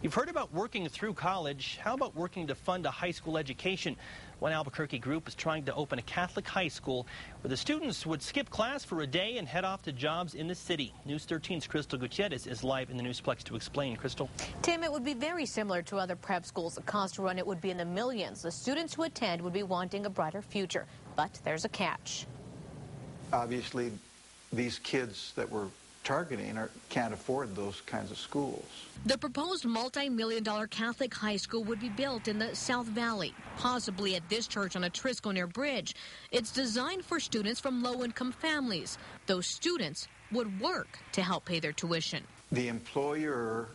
You've heard about working through college. How about working to fund a high school education? One Albuquerque group is trying to open a Catholic high school where the students would skip class for a day and head off to jobs in the city. News 13's Crystal Gutierrez is live in the Newsplex to explain. Crystal? Tim, it would be very similar to other prep schools. The cost to run it would be in the millions. The students who attend would be wanting a brighter future. But there's a catch. Obviously, these kids that we're targeting can't afford those kinds of schools. The proposed multi-million-dollar Catholic high school would be built in the South Valley, possibly at this church on a Trisco near Bridge. It's designed for students from low-income families. Those students would work to help pay their tuition. The employer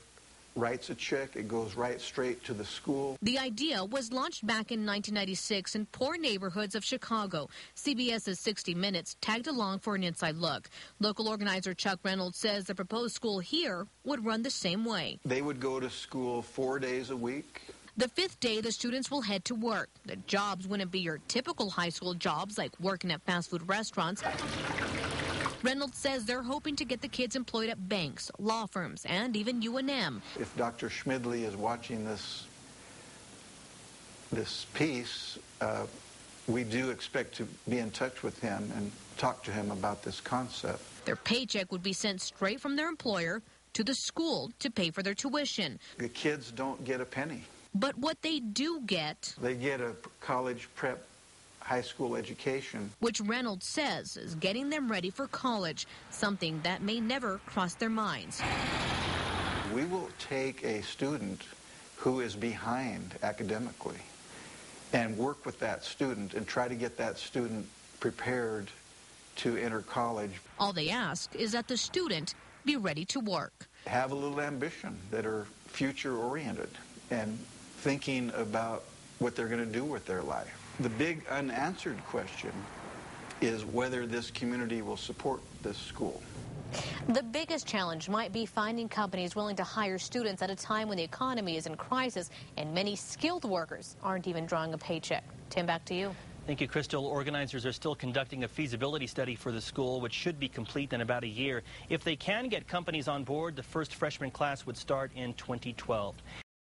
writes a check, it goes right straight to the school. The idea was launched back in 1996 in poor neighborhoods of Chicago. CBS's 60 Minutes tagged along for an inside look. Local organizer Chuck Reynolds says the proposed school here would run the same way. They would go to school 4 days a week. The fifth day, the students will head to work. The jobs wouldn't be your typical high school jobs like working at fast food restaurants. Reynolds says they're hoping to get the kids employed at banks, law firms, and even UNM. If Dr. Schmidley is watching this piece, we do expect to be in touch with him and talk to him about this concept. Their paycheck would be sent straight from their employer to the school to pay for their tuition. The kids don't get a penny. But what they do get, they get a college prep high school education, which Reynolds says is getting them ready for college, something that may never cross their minds. We will take a student who is behind academically and work with that student and try to get that student prepared to enter college. All they ask is that the student be ready to work. Have a little ambition, that are future-oriented and thinking about what they're going to do with their life. The big unanswered question is whether this community will support this school. The biggest challenge might be finding companies willing to hire students at a time when the economy is in crisis and many skilled workers aren't even drawing a paycheck. Tim, back to you. Thank you, Crystal. Organizers are still conducting a feasibility study for the school, which should be complete in about a year. If they can get companies on board, the first freshman class would start in 2012.